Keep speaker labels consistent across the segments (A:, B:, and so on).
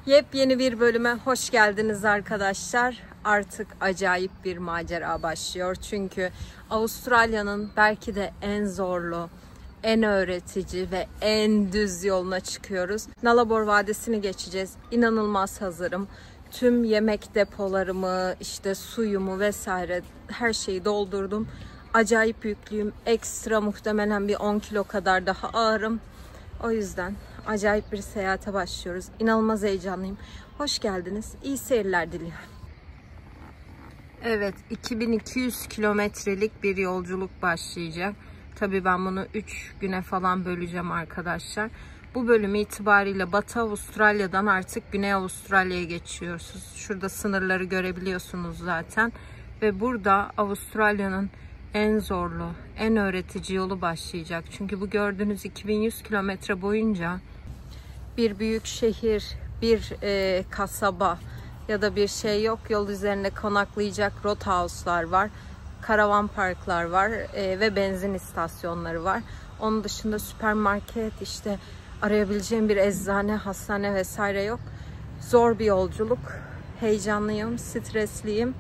A: Yepyeni bir bölüme hoş geldiniz arkadaşlar. Artık acayip bir macera başlıyor. Çünkü Avustralya'nın belki de en zorlu, en öğretici ve en düz yoluna çıkıyoruz. Nullarbor Vadisi'ni geçeceğiz. İnanılmaz hazırım. Tüm yemek depolarımı, işte suyumu vesaire her şeyi doldurdum. Acayip yüklüyüm. Ekstra muhtemelen bir 10 kilo kadar daha ağırım. O yüzden acayip bir seyahate başlıyoruz. İnanılmaz heyecanlıyım. Hoş geldiniz. İyi seyirler diliyorum. Evet, 2200 kilometrelik bir yolculuk başlayacak. Tabii ben bunu 3 güne falan böleceğim arkadaşlar. Bu bölüm itibariyle Batı Avustralya'dan artık Güney Avustralya'ya geçiyorsunuz. Şurada sınırları görebiliyorsunuz zaten. Ve burada Avustralya'nın en zorlu, en öğretici yolu başlayacak. Çünkü bu gördüğünüz 2100 kilometre boyunca bir büyük şehir, bir kasaba ya da bir şey yok. Yol üzerinde konaklayacak roadhouse'lar var, karavan parklar var ve benzin istasyonları var. Onun dışında süpermarket, işte arayabileceğim bir eczane, hastane vesaire yok. Zor bir yolculuk. Heyecanlıyım, stresliyim.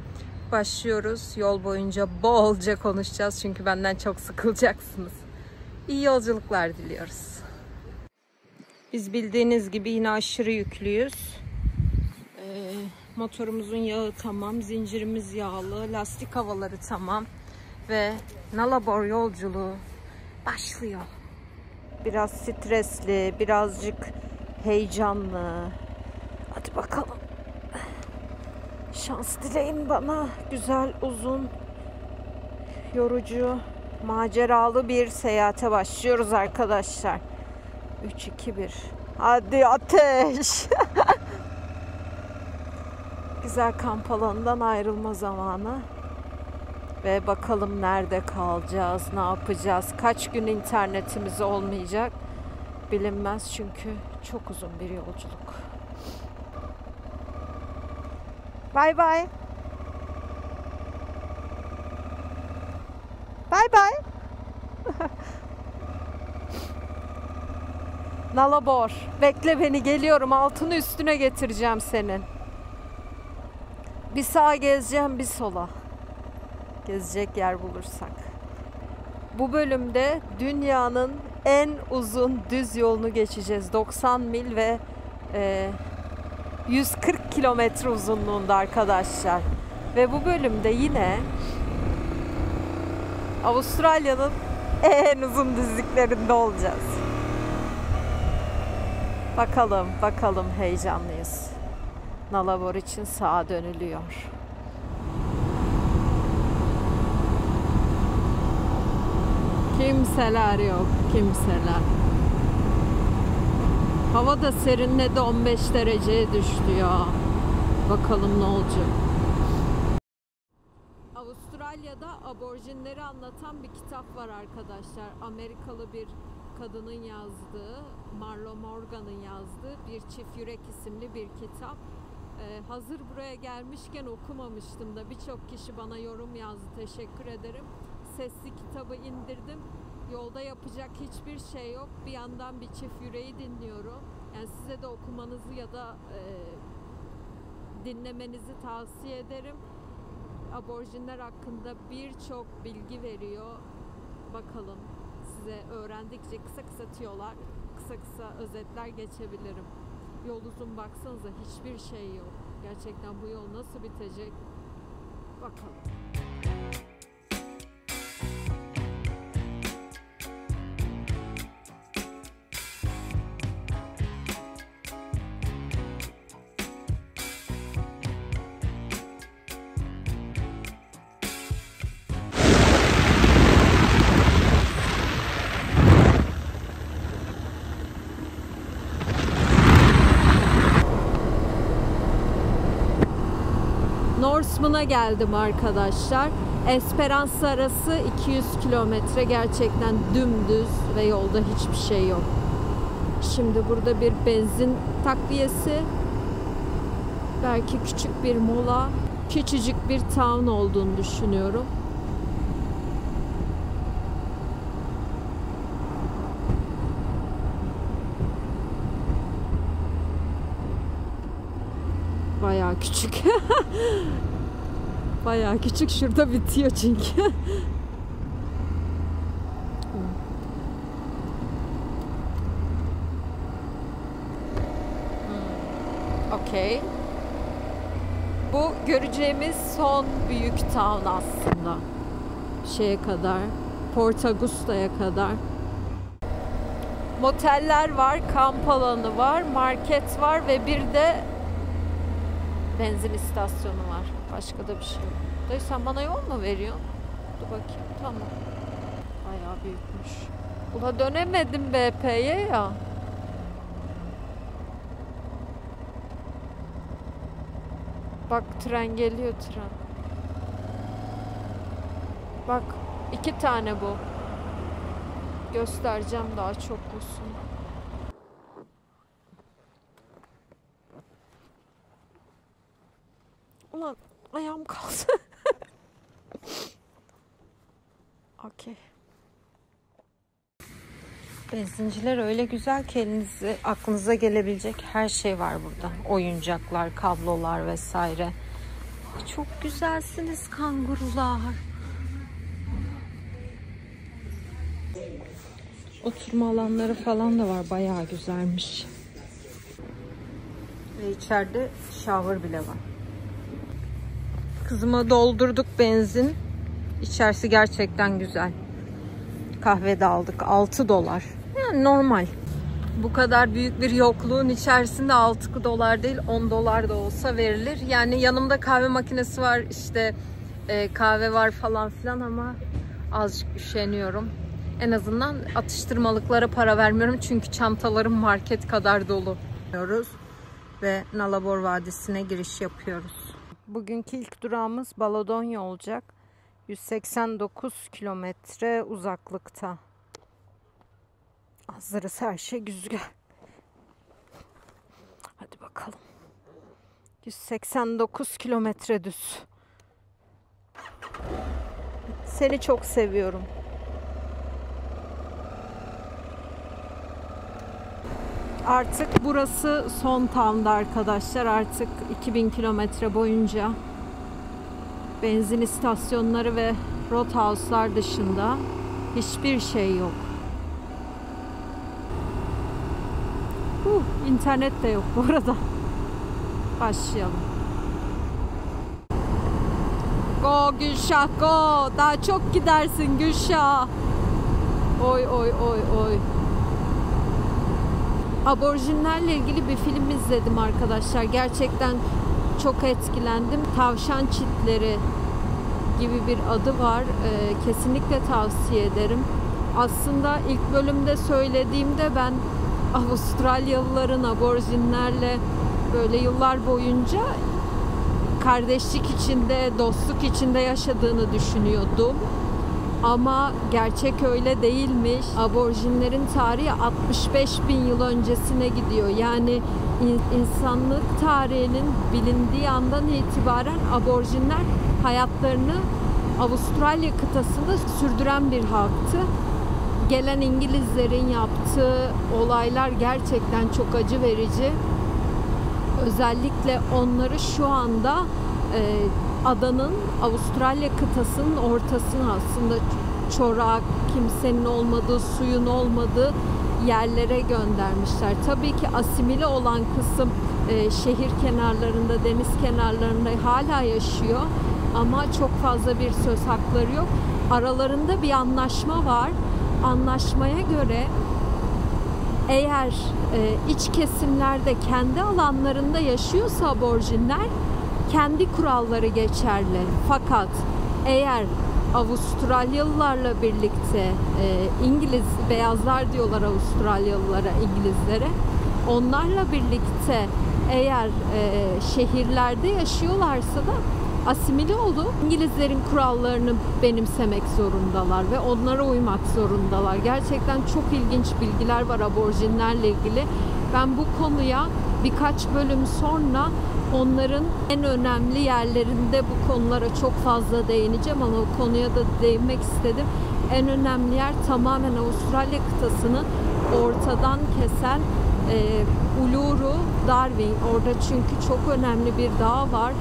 A: Başlıyoruz. Yol boyunca bolca konuşacağız çünkü benden çok sıkılacaksınız. İyi yolculuklar diliyoruz. Biz bildiğiniz gibi yine aşırı yüklüyüz. Motorumuzun yağı tamam, zincirimiz yağlı, lastik havaları tamam ve Nullarbor yolculuğu başlıyor. Biraz stresli, birazcık heyecanlı. Hadi bakalım. Şans dileyin bana. Güzel, uzun, yorucu, maceralı bir seyahate başlıyoruz arkadaşlar. 3, 2, 1. Hadi ateş. Güzel kamp alanından ayrılma zamanı. Ve bakalım nerede kalacağız, ne yapacağız, kaç gün internetimiz olmayacak bilinmez çünkü çok uzun bir yolculuk. Bye bye. Bye bye. Nullarbor, bekle beni, geliyorum. Altını üstüne getireceğim senin. Bir sağa gezeceğim, bir sola. Gezecek yer bulursak. Bu bölümde dünyanın en uzun düz yolunu geçeceğiz. 90 mil ve 140 kilometre uzunluğunda arkadaşlar. Ve bu bölümde yine Avustralya'nın en uzun düzlüklerinde olacağız. Bakalım heyecanlıyız. Nullarbor için sağa dönülüyor. Kimseler yok, kimseler. Hava da serinledi, 15 dereceye düştü ya. Bakalım ne olacak. Avustralya'da aborjinleri anlatan bir kitap var arkadaşlar. Amerikalı bir kadının yazdığı, Marlo Morgan'ın yazdığı Bir Çift Yürek isimli bir kitap. Hazır buraya gelmişken okumamıştım da birçok kişi bana yorum yazdı. Teşekkür ederim. Sesli kitabı indirdim. Yolda yapacak hiçbir şey yok. Bir yandan Bir Çift Yüreği dinliyorum. Yani size de okumanızı ya da dinlemenizi tavsiye ederim. Aborjinler hakkında birçok bilgi veriyor. Bakalım, size öğrendikçe kısa kısa tüyolar, kısa özetler geçebilirim. Yol uzun, baksanıza hiçbir şey yok. Gerçekten bu yol nasıl bitecek? Bakalım. Norseman'a geldim arkadaşlar. Esperance arası 200 kilometre, gerçekten dümdüz ve yolda hiçbir şey yok. Şimdi burada bir benzin takviyesi, belki küçük bir mola, küçücük bir town olduğunu düşünüyorum. Bayağı küçük. Bayağı küçük. Şurada bitiyor çünkü. Okey. Bu göreceğimiz son büyük town aslında. Şeye kadar, Port Augusta'ya kadar. Moteller var, kamp alanı var, market var ve bir de benzin istasyonu var. Başka da bir şey yok. Dayı sen bana yol mu veriyorsun? Dur bakayım. Tamam. Bayağı büyükmüş. Ula dönemedim BP'ye ya. Bak tren geliyor tren. Bak 2 tane bu. Göstereceğim daha çok olsun. Ulan ayağım kaldı. Okey. Benzinciler öyle güzel ki aklınıza gelebilecek her şey var burada. Oyuncaklar, kablolar vesaire. Çok güzelsiniz kangurular. Oturma alanları falan da var. Bayağı güzelmiş. Ve içeride shower bile var. Kızıma doldurduk benzin. İçerisi gerçekten güzel. Kahve de aldık. 6 dolar. Yani normal. Bu kadar büyük bir yokluğun içerisinde 6 dolar değil 10 dolar da olsa verilir. Yani yanımda kahve makinesi var. İşte kahve var falan filan ama azıcık üşeniyorum. En azından atıştırmalıklara para vermiyorum. Çünkü çantalarım market kadar dolu. Ve Nullarbor Vadisi'ne giriş yapıyoruz. Bugünkü ilk durağımız Baladonya olacak. 189 kilometre uzaklıkta. Hazırız, her şey güzel. Hadi bakalım. 189 kilometre düz. Seni çok seviyorum. Artık burası son town'da arkadaşlar. Artık 2000 kilometre boyunca benzin istasyonları ve roadhouse'lar dışında hiçbir şey yok. İnternet de yok bu arada. Başlayalım. Go Gülşah go. Daha çok gidersin Gülşah. Oy oy oy oy. Aborjinlerle ilgili bir film izledim arkadaşlar. Gerçekten çok etkilendim. Tavşan Çitleri gibi bir adı var. Kesinlikle tavsiye ederim. Aslında ilk bölümde söylediğimde ben Avustralyalıların aborjinlerle böyle yıllar boyunca kardeşlik içinde, dostluk içinde yaşadığını düşünüyordum. Ama gerçek öyle değilmiş. Aborjinlerin tarihi 65 bin yıl öncesine gidiyor. Yani insanlık tarihinin bilindiği andan itibaren aborjinler hayatlarını Avustralya kıtasında sürdüren bir halktı. Gelen İngilizlerin yaptığı olaylar gerçekten çok acı verici. Özellikle onları şu anda adanın, Avustralya kıtasının ortasına, aslında çorak, kimsenin olmadığı, suyun olmadığı yerlere göndermişler. Tabii ki asimile olan kısım şehir kenarlarında, deniz kenarlarında hala yaşıyor ama çok fazla bir söz hakları yok. Aralarında bir anlaşma var. Anlaşmaya göre eğer iç kesimlerde kendi alanlarında yaşıyorsa aborjinler, kendi kuralları geçerli. Fakat eğer Avustralyalılarla birlikte İngiliz, beyazlar diyorlar Avustralyalılara, İngilizlere, onlarla birlikte eğer şehirlerde yaşıyorlarsa da asimile olup İngilizlerin kurallarını benimsemek zorundalar ve onlara uymak zorundalar. Gerçekten çok ilginç bilgiler var aborjinlerle ilgili. Ben bu konuya birkaç bölüm sonra onların en önemli yerlerinde bu konulara çok fazla değineceğim ama o konuya da değinmek istedim. En önemli yer tamamen Avustralya kıtasını ortadan kesen Uluru Darwin. Orada çünkü çok önemli bir dağ var.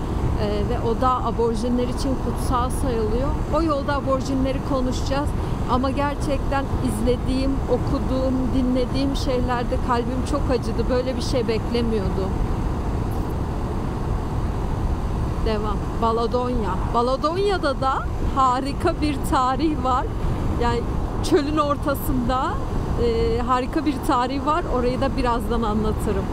A: Ve o da aborjinler için kutsal sayılıyor. O yolda aborjinleri konuşacağız. Ama gerçekten izlediğim, okuduğum, dinlediğim şeylerde kalbim çok acıdı. Böyle bir şey beklemiyordum. Devam. Baladonya. Baladonya'da da harika bir tarih var. Yani çölün ortasında harika bir tarih var. Orayı da birazdan anlatırım.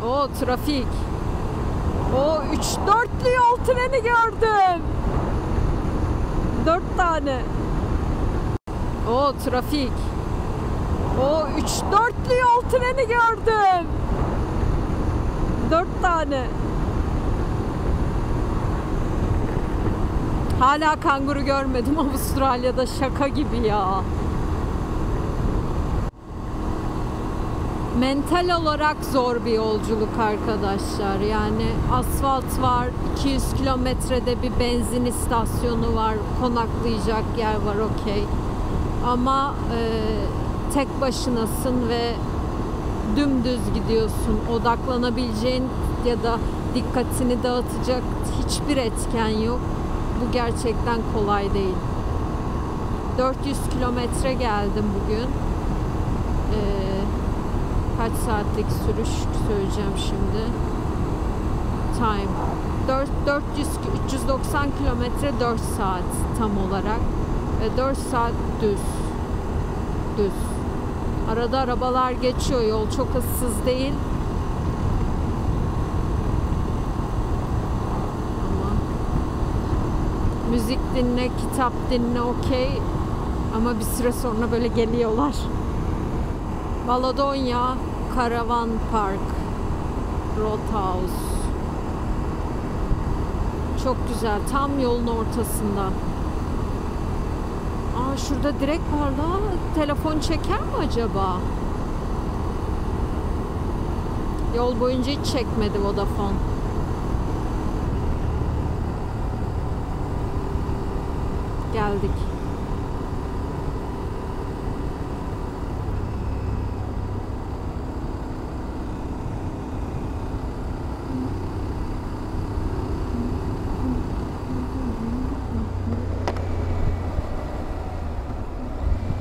A: O trafik. O 3-4'lü yol treni gördüm. 4 tane. O trafik. O 3-4'lü yol treni gördüm. 4 tane. Hala kanguru görmedim Avustralya'da, şaka gibi ya. Mental olarak zor bir yolculuk arkadaşlar. Yani asfalt var, 200 kilometrede bir benzin istasyonu var, konaklayacak yer var, okey. Ama tek başınasın ve dümdüz gidiyorsun. Odaklanabileceğin ya da dikkatini dağıtacak hiçbir etken yok. Bu gerçekten kolay değil. 400 kilometre geldim bugün. Kaç saatlik sürüş söyleyeceğim şimdi. Time. 390 kilometre 4 saat tam olarak. Ve 4 saat düz. Düz. Arada arabalar geçiyor. Yol çok ıssız değil. Ama müzik dinle, kitap dinle, okey. Ama bir süre sonra böyle geliyorlar. Baladonya Karavan Park Roadhouse. Çok güzel. Tam yolun ortasında. Aa, şurada direkt var da. Telefon çeker mi acaba? Yol boyunca hiç çekmedi Vodafone. Geldik.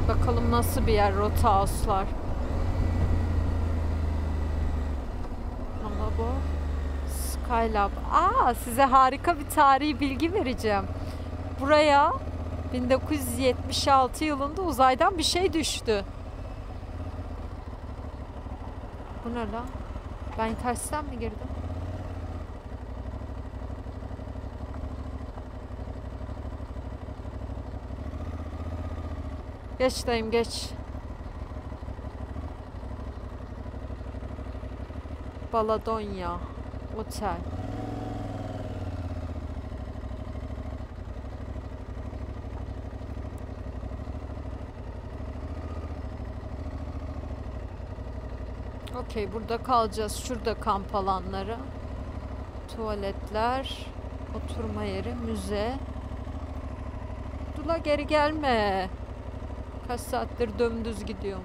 A: Bakalım nasıl bir yer Roadhouse'lar. Ama bu Skylab. Size harika bir tarihi bilgi vereceğim. Buraya 1976 yılında uzaydan bir şey düştü. Bu ne lan? Ben tersten mi girdim? Geç dayım, geç. Baladonya Otel. Okey, burada kalacağız. Şurada kamp alanları. Tuvaletler. Oturma yeri. Müze. Dula geri gelme. Kaç saattir dümdüz gidiyorum.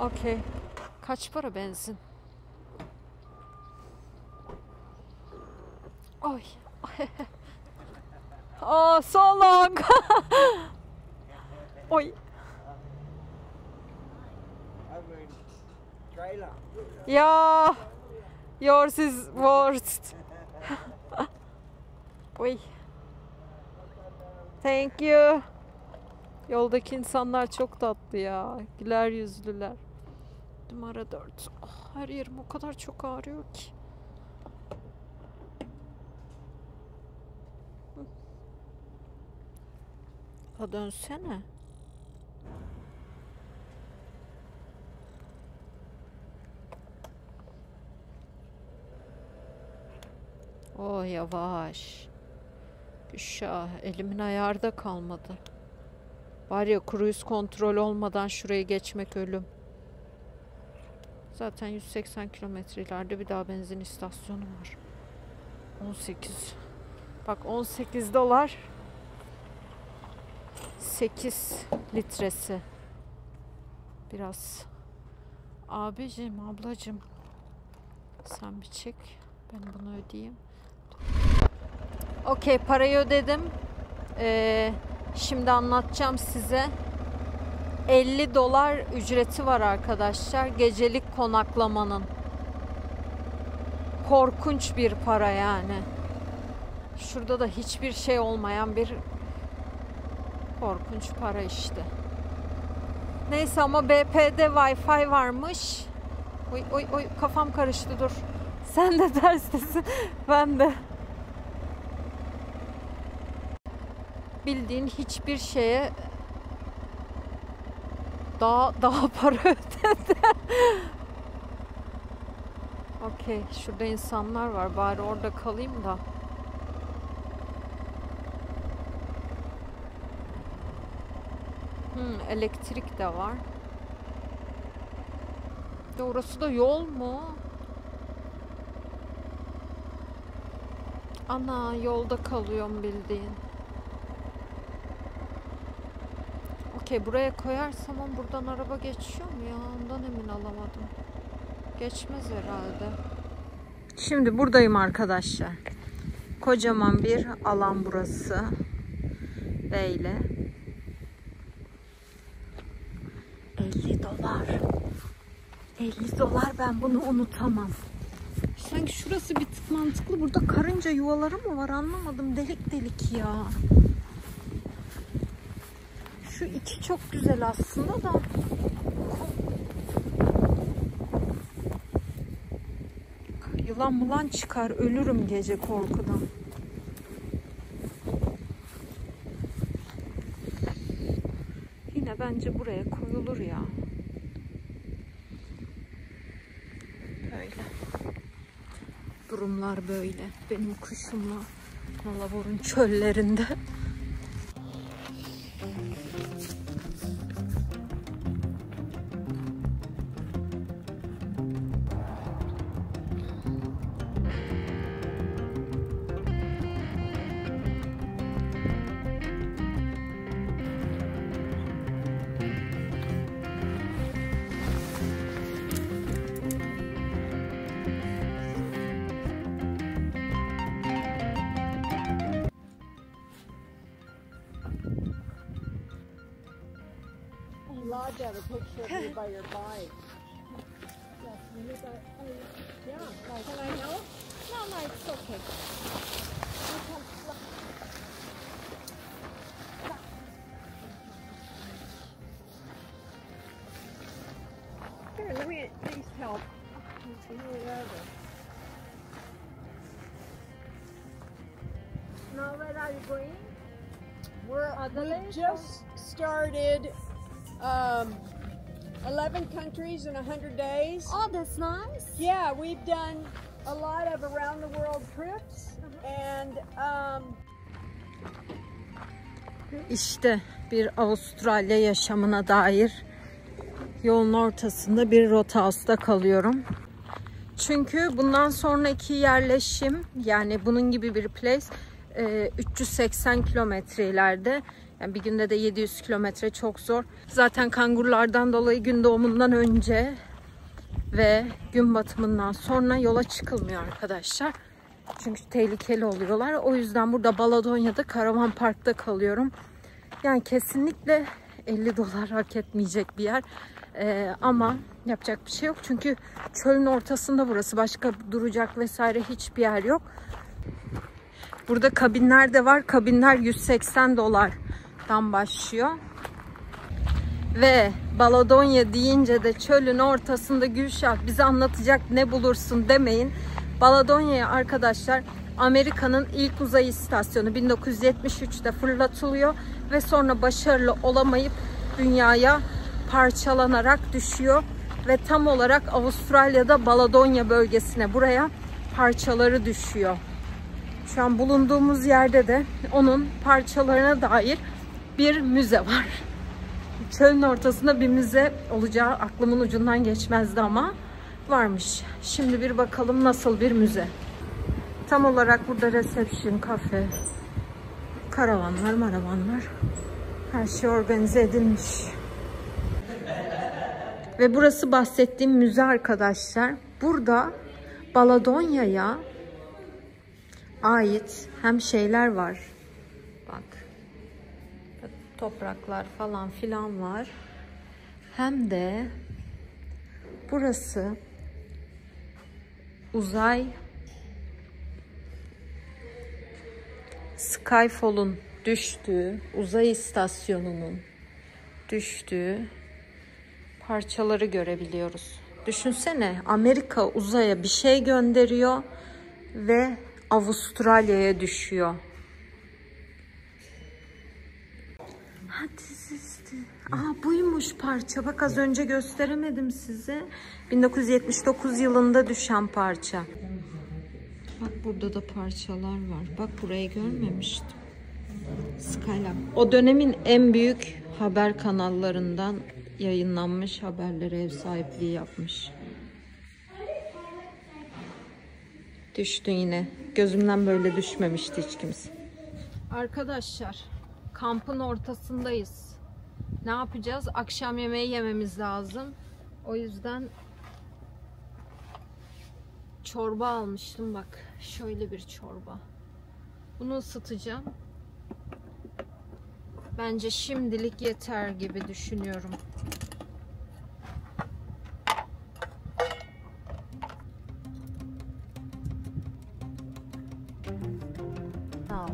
A: Okey. Kaç para benzin? Oy. Oh, so long. Oy. Yeah. Yours is worst. Oy. Thank you. Yoldaki insanlar çok tatlı ya. Güler yüzlüler. Numara 4. Oh, her yerim o kadar çok ağrıyor ki. Ha, dönsene. Oh yavaş. Gülşah, elimin ayarda kalmadı. Var ya, cruise kontrol olmadan şurayı geçmek ölüm. Zaten 180 kilometre ileride bir daha benzin istasyonu var. 18. Bak 18 dolar. 8 litresi. Biraz. Abicim, ablacım. Sen bir çek. Ben bunu ödeyeyim. Okey, parayı ödedim. Şimdi anlatacağım size. 50 dolar ücreti var arkadaşlar. Gecelik konaklamanın. Korkunç bir para yani. Şurada da hiçbir şey olmayan bir korkunç para işte. Neyse ama BP'de Wi-Fi varmış. Oy oy oy, kafam karıştı, dur. Sen de terstesin. Ben de. Bildiğin hiçbir şeye daha para ödedi. Okey, şurada insanlar var. Bari orada kalayım da. Elektrik de var. De orası da yol mu? Ana, yolda kalıyorum bildiğin. Okey, buraya koyarsam ama buradan araba geçiyor mu ya? Ondan emin olamadım. Geçmez herhalde. Şimdi buradayım arkadaşlar. Kocaman bir alan burası. Böyle. 50 dolar. 50 dolar, ben bunu unutamam. Sanki şurası bir tık mantıklı. Burada karınca yuvaları mı var anlamadım. Delik delik ya. Şu iki çok güzel aslında da. Yılan mulan çıkar. Ölürüm gece korkudan. Yine bence buraya koyulur ya. Böyle. Durumlar böyle. Benim kuşumla Malabor'un çöllerinde.
B: Lodge out a picture of you by your bike. Yeah, can I help?
A: No, it's okay.
B: Here, let me at least help.
A: Now where are you going?
B: We just started 11 countries in 100 days.
A: Oh, that's nice.
B: Yeah, we've done a lot of around the world trips and
A: İşte bir Avustralya yaşamına dair yolun ortasında bir Roadhouse'da kalıyorum. Çünkü bundan sonraki yerleşim, yani bunun gibi bir place 380 kilometre ileride. Yani bir günde de 700 kilometre çok zor. Zaten kangurulardan dolayı gün doğumundan önce ve gün batımından sonra yola çıkılmıyor arkadaşlar. Çünkü tehlikeli oluyorlar. O yüzden burada Baladonya'da Karavan Park'ta kalıyorum. Yani kesinlikle 50 dolar hak etmeyecek bir yer. Ama yapacak bir şey yok. Çünkü çölün ortasında burası. Başka duracak vesaire hiçbir yer yok. Burada kabinler de var. Kabinler 180 dolardan başlıyor. Ve Baladonya deyince de çölün ortasında Gülşah bize anlatacak ne bulursun demeyin. Baladonya'ya arkadaşlar Amerika'nın ilk uzay istasyonu 1973'te fırlatılıyor ve sonra başarılı olamayıp dünyaya parçalanarak düşüyor ve tam olarak Avustralya'da Baladonya bölgesine, buraya parçaları düşüyor. Şu an bulunduğumuz yerde de onun parçalarına dair bir müze var. Çölün ortasında bir müze olacağı aklımın ucundan geçmezdi ama varmış. Şimdi bir bakalım nasıl bir müze. Tam olarak burada reception, kafe, karavanlar, maravanlar, her şey organize edilmiş. Ve burası bahsettiğim müze arkadaşlar. Burada Baladonya'ya ait hem şeyler var. Bak. Topraklar falan filan var. Hem de burası uzay Skyfall'un düştüğü, uzay istasyonunun düştüğü parçaları görebiliyoruz. Düşünsene, Amerika uzaya bir şey gönderiyor ve Avustralya'ya düşüyor. Buymuş parça. Bak az önce gösteremedim size. 1979 yılında düşen parça. Bak burada da parçalar var. Bak burayı görmemiştim. Skylab. O dönemin en büyük haber kanallarından yayınlanmış haberlere ev sahipliği yapmış. Düştü yine. Gözümden böyle düşmemişti hiç kimse. Arkadaşlar, kampın ortasındayız. Ne yapacağız? Akşam yemeği yememiz lazım. O yüzden çorba almıştım. Bak, şöyle bir çorba. Bunu ısıtacağım. Bence şimdilik yeter gibi düşünüyorum. Al.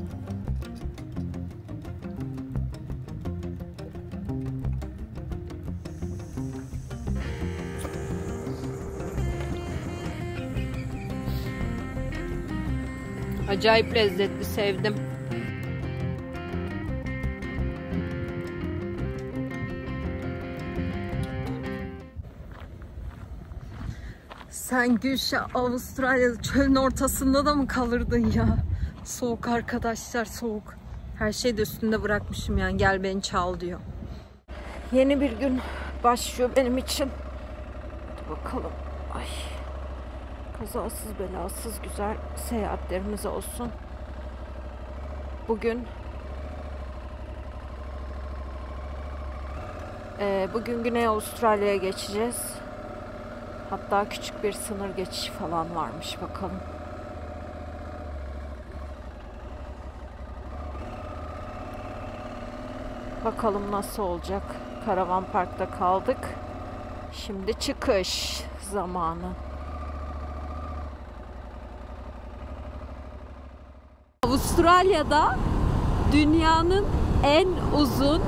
A: Acayip lezzetli, sevdim. Sen Gülşah, Avustralya'da çölün ortasında da mı kalırdın ya? Soğuk arkadaşlar, soğuk. Her şeyi de üstünde bırakmışım yani, gel beni çal diyor. Yeni bir gün başlıyor benim için. Hadi bakalım. Ay. Kazasız belasız güzel seyahatlerimiz olsun. Bugün Güney Avustralya'ya geçeceğiz. Hatta küçük bir sınır geçişi falan varmış, bakalım. Bakalım nasıl olacak. Karavan parkta kaldık. Şimdi çıkış zamanı. Avustralya'da dünyanın en uzun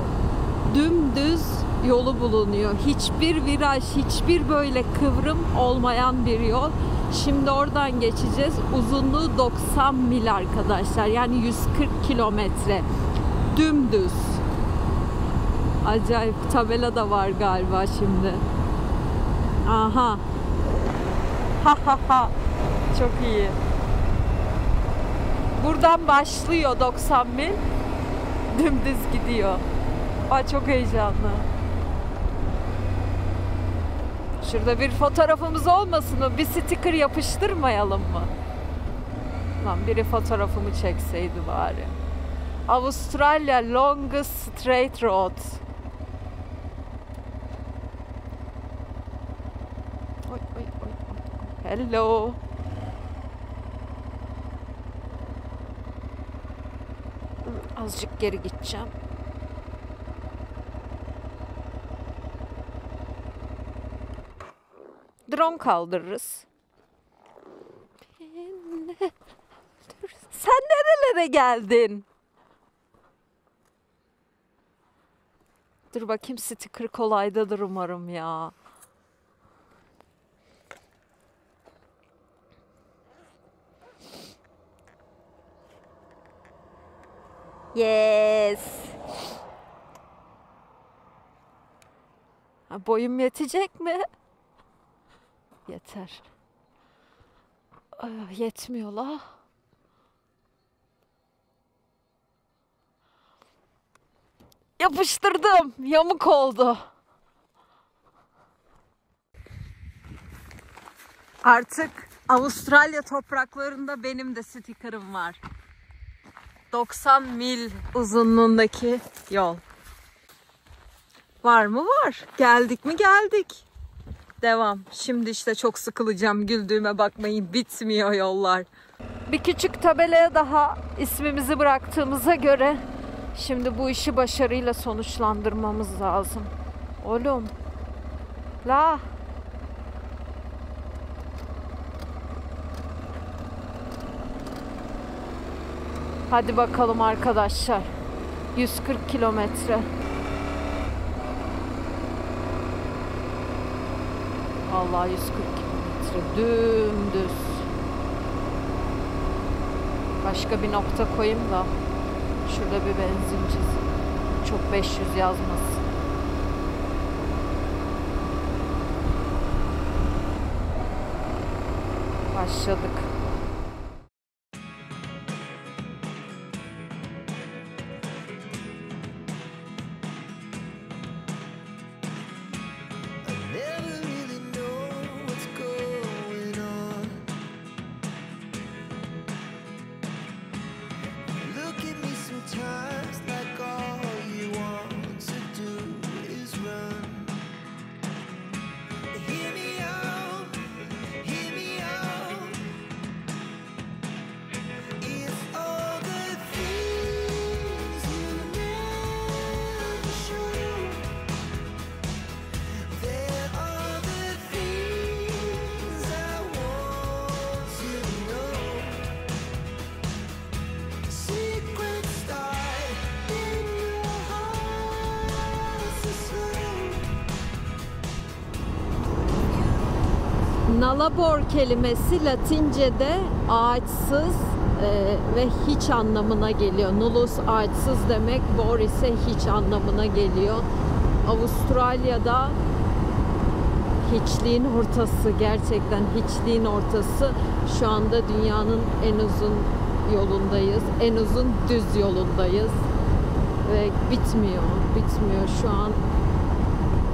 A: dümdüz yolu bulunuyor. Hiçbir viraj, hiçbir böyle kıvrım olmayan bir yol. Şimdi oradan geçeceğiz. Uzunluğu 90 mil arkadaşlar. Yani 140 kilometre. Dümdüz. Acayip. Tabela da var galiba şimdi. Aha. Ha ha ha. Çok iyi. Buradan başlıyor 90 mil. Dümdüz gidiyor. Ay çok heyecanlı. Şurada bir fotoğrafımız olmasın mı? Bir sticker yapıştırmayalım mı? Lan biri fotoğrafımı çekseydi bari. Avustralya longest straight road. Oy, oy, oy. Hello. Azıcık geri gideceğim. Drone kaldırırız. sen nerelere geldin? Dur bakayım, sticker kolaydadır umarım ya. Yes. Ha, boyum yetecek mi? Yeter. Yetmiyor la. Yapıştırdım. Yamuk oldu. Artık Avustralya topraklarında benim de sticker'ım var. 90 mil uzunluğundaki yol. Var mı? Var. Geldik mi? Geldik. Devam. Şimdi işte çok sıkılacağım. Güldüğüme bakmayın. Bitmiyor yollar. Bir küçük tabelaya daha ismimizi bıraktığımıza göre şimdi bu işi başarıyla sonuçlandırmamız lazım. Oğlum. La. Hadi bakalım arkadaşlar. 140 kilometre. Vallahi 140 kilometre dümdüz. Başka bir nokta koyayım da şurada bir benzinci. Çok 500 yazmasın. Başladık. Nullarbor kelimesi Latince'de ağaçsız ve hiç anlamına geliyor. Nullus ağaçsız demek, bor ise hiç anlamına geliyor. Avustralya'da hiçliğin ortası, gerçekten hiçliğin ortası. Şu anda dünyanın en uzun yolundayız, en uzun düz yolundayız ve bitmiyor. Şu an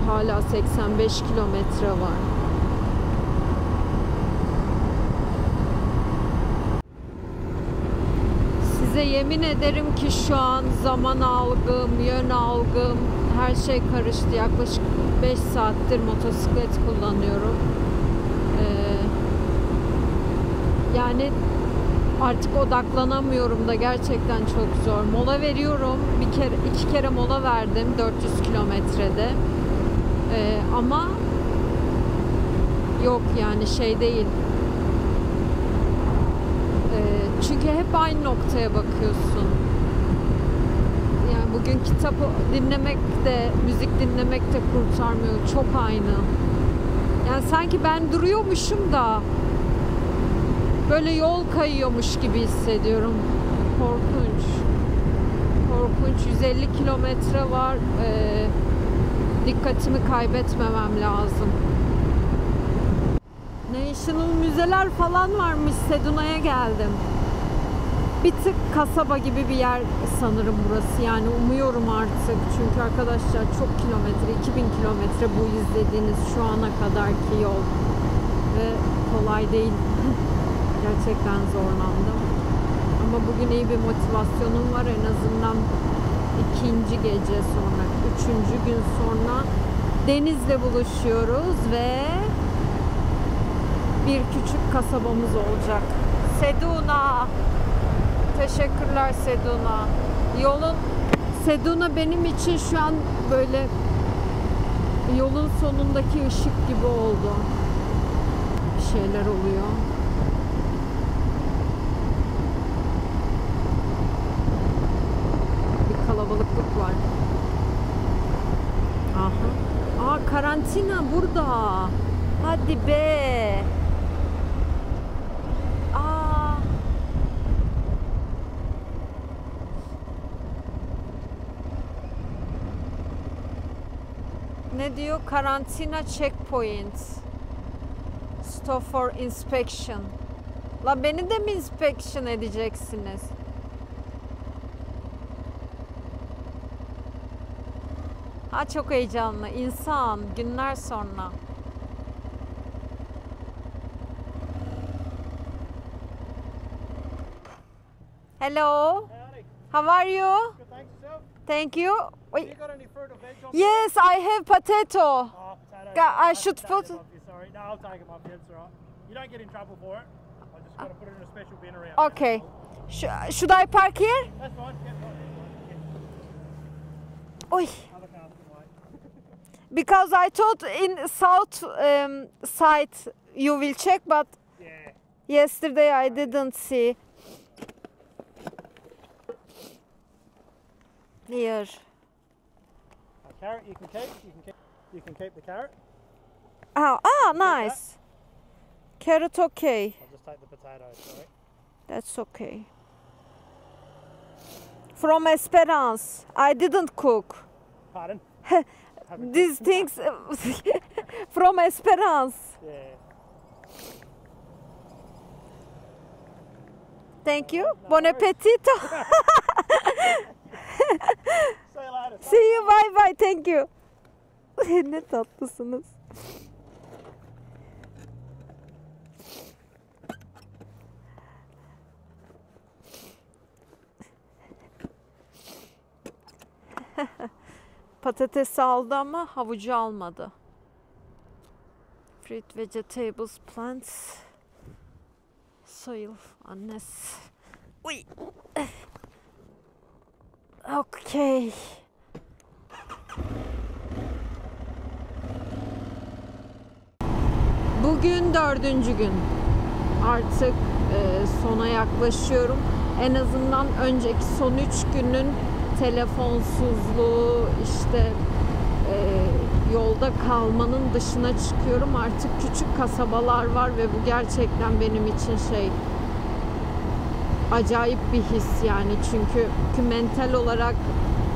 A: hala 85 kilometre var. Size yemin ederim ki şu an zaman algım, yön algım, her şey karıştı. Yaklaşık 5 saattir motosiklet kullanıyorum. Yani artık odaklanamıyorum da, gerçekten çok zor. Mola veriyorum. İki kere mola verdim 400 kilometrede. Ama yok yani şey değil. Çünkü hep aynı noktaya bakıyorsun. Yani bugün kitap dinlemek de, müzik dinlemek de kurtarmıyor. Çok aynı. Yani sanki ben duruyormuşum da böyle yol kayıyormuş gibi hissediyorum. Korkunç. Korkunç. 150 kilometre var. Dikkatimi kaybetmemem lazım. National müzeler falan varmış. Seduna'ya geldim. Bir tık kasaba gibi bir yer sanırım burası. Yani umuyorum artık. Çünkü arkadaşlar çok kilometre, 2000 kilometre bu izlediğiniz şu ana kadarki yol. Ve kolay değil. Gerçekten zorlandım. Ama bugün iyi bir motivasyonum var. En azından ikinci gece sonra, üçüncü gün sonra denizle buluşuyoruz ve bir küçük kasabamız olacak. Seduna. Teşekkürler Seduna. Seduna benim için şu an böyle yolun sonundaki ışık gibi oldu. Bir şeyler oluyor. kalabalıklık var. Aha. Aa, karantina burada. Hadi be. Aa. Ne diyor? Karantina checkpoint. Stop for inspection. La beni de mi inspection edeceksiniz? Ha, çok heyecanlı. İnsan günler sonra. Hello. How are you?
C: Good, thanks yourself.
A: Thank you. Wait.
C: You got any fruit or veg on?
A: Yes, I have potato.
C: Oh, potato.
A: I should put.
C: Sorry, no, I'll take them off. Yeah, it's all right. You don't get in trouble for it. I just got to put it in a special bin around.
A: Okay. Should I park here?
C: That's fine. Yeah, fine.
A: Oy.
C: I'll look after the way.
A: Because I thought in south side you will check, but
C: Yeah.
A: yesterday I didn't see. Here.
C: A carrot you can keep. You can keep the carrot.
A: Nice. Carrot, okay.
C: I'll just take the potatoes. Sorry.
A: That's okay. From Esperance. I didn't cook.
C: Pardon?
A: These things from Esperance.
C: Yeah.
A: Thank you. Bon appetito.
C: See you later.
A: See you. Bye bye. Thank you. Ne tatlısınız. Patatesi aldı ama havucu almadı. Fruit, vegetables, plants, soil, annes. Uy. Okay. Bugün 4. gün. Artık sona yaklaşıyorum. En azından önceki son 3 günün telefonsuzluğu, işte yolda kalmanın dışına çıkıyorum. Artık küçük kasabalar var ve bu gerçekten benim için acayip bir his yani. Çünkü mental olarak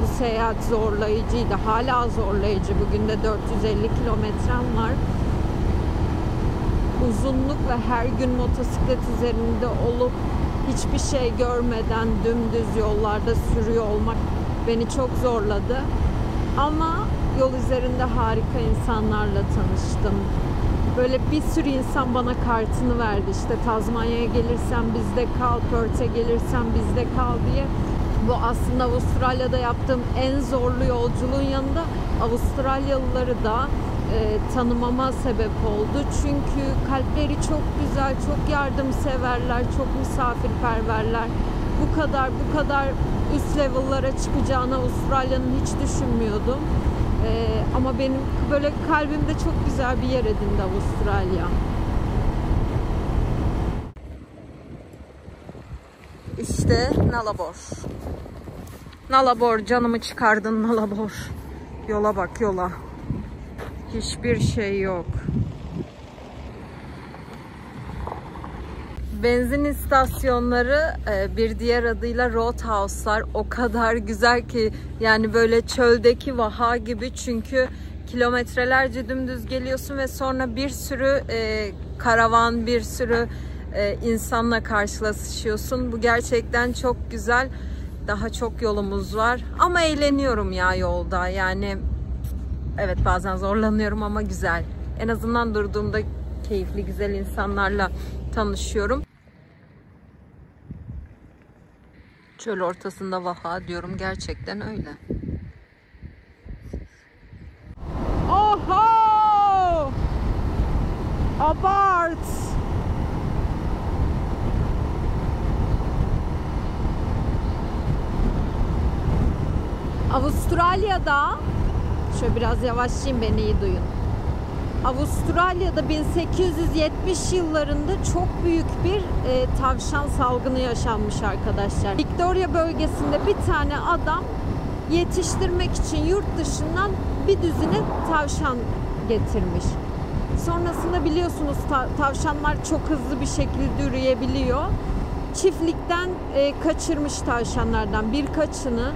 A: bu seyahat zorlayıcıydı. Hala zorlayıcı. Bugün de 450 kilometrem var. Uzunluk ve her gün motosiklet üzerinde olup hiçbir şey görmeden dümdüz yollarda sürüyor olmak beni çok zorladı. Ama yol üzerinde harika insanlarla tanıştım. Böyle bir sürü insan bana kartını verdi. İşte Tazmanya'ya gelirsen bizde kal, Perth'e gelirsen bizde kal diye. Bu aslında Avustralya'da yaptığım en zorlu yolculuğun yanında Avustralyalıları da tanımama sebep oldu. Çünkü kalpleri çok güzel, çok yardımseverler, çok misafirperverler. Bu kadar üst level'lara çıkacağını Avustralya'nın hiç düşünmüyordum. Ama benim böyle kalbimde çok güzel bir yer edindi Avustralya. İşte Nullarbor. Nullarbor, canımı çıkardın Nullarbor. Yola bak, yola. Hiçbir şey yok. Benzin istasyonları, bir diğer adıyla roadhouse'lar, o kadar güzel ki yani böyle çöldeki vaha gibi, çünkü kilometrelerce dümdüz geliyorsun ve sonra bir sürü karavan, bir sürü insanla karşılaşıyorsun. Bu gerçekten çok güzel. Daha çok yolumuz var ama eğleniyorum ya yolda. Yani evet, bazen zorlanıyorum ama güzel. En azından durduğumda keyifli, güzel insanlarla tanışıyorum. Çöl ortasında vaha diyorum, gerçekten öyle. Oho! Abart! Avustralya'da, şöyle biraz yavaşlayayım, beni iyi duyun. Avustralya'da 1870 yıllarında çok büyük bir tavşan salgını yaşanmış arkadaşlar. Victoria bölgesinde bir tane adam yetiştirmek için yurt dışından bir düzine tavşan getirmiş. Sonrasında biliyorsunuz tavşanlar çok hızlı bir şekilde üreyebiliyor. Çiftlikten kaçırmış tavşanlardan birkaçını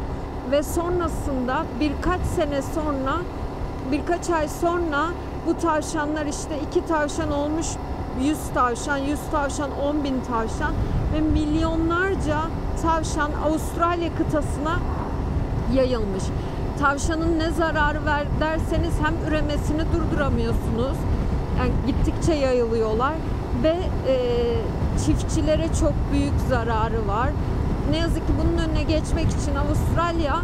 A: ve sonrasında birkaç ay sonra bu tavşanlar işte 2 tavşan olmuş 100 tavşan, 100 tavşan 10.000 tavşan ve milyonlarca tavşan Avustralya kıtasına yayılmış. Tavşanın ne zararı var derseniz hem üremesini durduramıyorsunuz. Yani gittikçe yayılıyorlar ve çiftçilere çok büyük zararı var. Ne yazık ki bunun önüne geçmek için Avustralya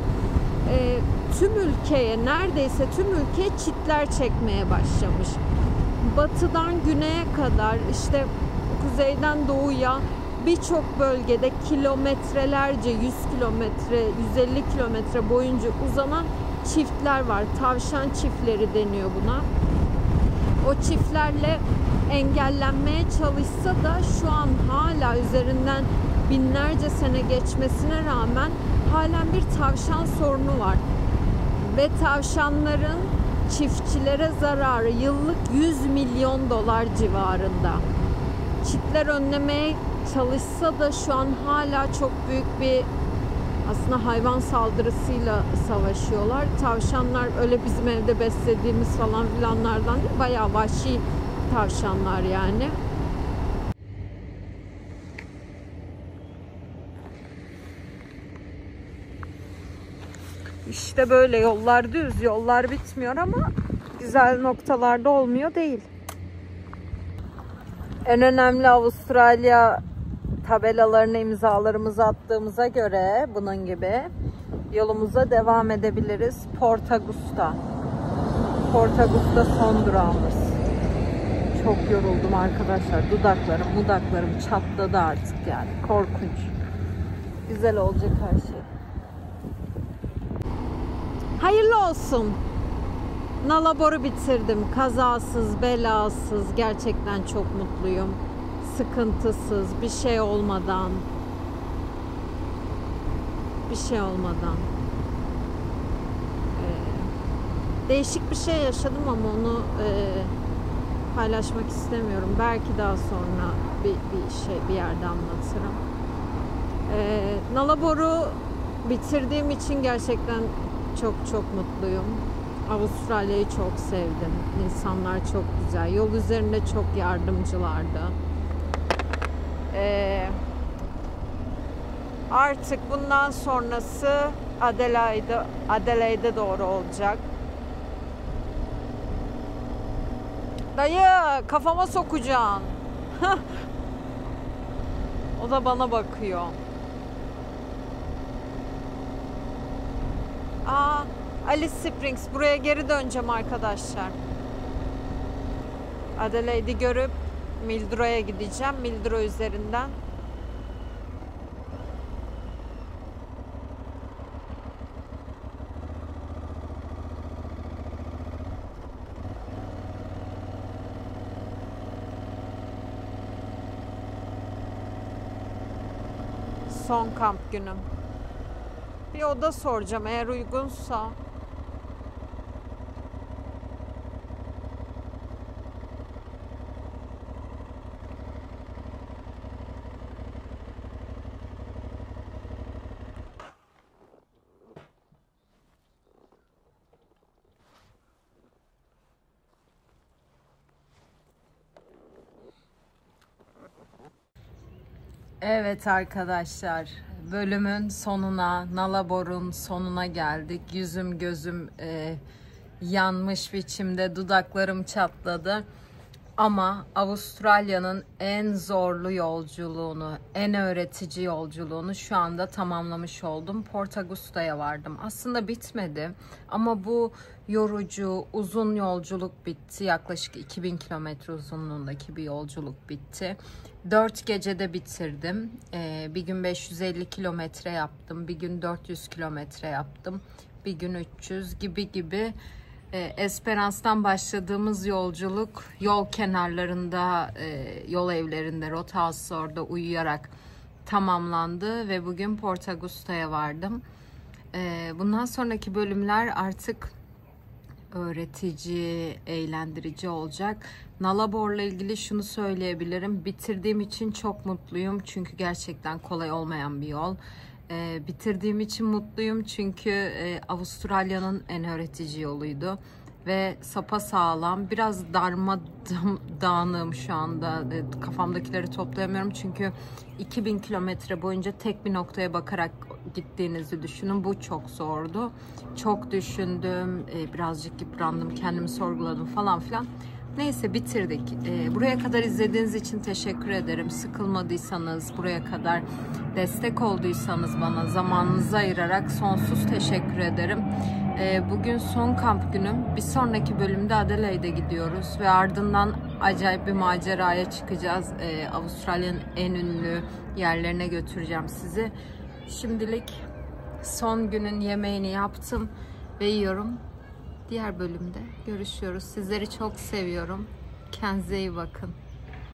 A: neredeyse tüm ülkeye çitler çekmeye başlamış. Batıdan güneye kadar işte kuzeyden doğuya birçok bölgede kilometrelerce 100 kilometre 150 kilometre boyunca uzanan çiftler var. Tavşan çiftleri deniyor buna. O çiftlerle engellenmeye çalışsa da şu an hala üzerinden binlerce sene geçmesine rağmen halen bir tavşan sorunu var. Ve tavşanların çiftçilere zararı yıllık 100 milyon dolar civarında. Çitler önlemeye çalışsa da şu an hala çok büyük bir aslında hayvan saldırısıyla savaşıyorlar. Tavşanlar öyle bizim evde beslediğimiz falan filanlardan değil, bayağı vahşi tavşanlar yani. İşte böyle yollar düz, yollar bitmiyor ama güzel noktalarda olmuyor değil. En önemli Avustralya tabelalarına imzalarımızı attığımıza göre bunun gibi yolumuza devam edebiliriz. Port Augusta. Port Augusta son durağımız. Çok yoruldum arkadaşlar. Dudaklarım çatladı artık yani. Korkunç. Güzel olacak her şey. Hayırlı olsun. Nullabore'u bitirdim. Kazasız, belasız. Gerçekten çok mutluyum. Sıkıntısız, bir şey olmadan. Değişik bir şey yaşadım ama onu paylaşmak istemiyorum. Belki daha sonra bir yerde anlatırım. Nullabore'u bitirdiğim için gerçekten çok mutluyum. Avustralya'yı çok sevdim. İnsanlar çok güzel. Yol üzerinde çok yardımcılardı. Artık bundan sonrası Adelaide'e doğru olacak. Dayı kafama sokacaksın. O da bana bakıyor. Alice Springs. Buraya geri döneceğim arkadaşlar. Adelaide'i görüp Mildura'ya gideceğim. Mildura üzerinden. Son kamp günüm. Bir oda soracağım eğer uygunsa. Evet arkadaşlar, bölümün sonuna, Nullabore'un sonuna geldik. Yüzüm gözüm yanmış biçimde, dudaklarım çatladı. Ama Avustralya'nın en zorlu yolculuğunu, en öğretici yolculuğunu şu anda tamamlamış oldum. Port Augusta'ya vardım. Aslında bitmedi ama bu yorucu, uzun yolculuk bitti. Yaklaşık 2000 kilometre uzunluğundaki bir yolculuk bitti. 4 gecede bitirdim. Bir gün 550 kilometre yaptım. Bir gün 400 kilometre yaptım. Bir gün 300 gibi. Esperance'dan başladığımız yolculuk yol kenarlarında, yol evlerinde, Rothhouse'da uyuyarak tamamlandı ve bugün Port Augusta'ya vardım. Bundan sonraki bölümler artık öğretici, eğlendirici olacak. Nalabor'la ilgili şunu söyleyebilirim. Bitirdiğim için çok mutluyum. Çünkü gerçekten kolay olmayan bir yol. Bitirdiğim için mutluyum çünkü Avustralya'nın en öğretici yoluydu. Ve sapasağlam, biraz darmadağınım şu anda. Kafamdakileri toplayamıyorum çünkü 2000 kilometre boyunca tek bir noktaya bakarak gittiğinizi düşünün. Bu çok zordu. Çok düşündüm, birazcık yıprandım, kendimi sorguladım falan filan. Neyse bitirdik. Buraya kadar izlediğiniz için teşekkür ederim. Sıkılmadıysanız, buraya kadar destek olduysanız bana zamanınızı ayırarak sonsuz teşekkür ederim. Bugün son kamp günüm. Bir sonraki bölümde Adelaide'e gidiyoruz ve ardından acayip bir maceraya çıkacağız. Avustralya'nın en ünlü yerlerine götüreceğim sizi. Şimdilik son günün yemeğini yaptım ve yiyorum. Diğer bölümde görüşüyoruz. Sizleri çok seviyorum. Kendinize iyi bakın.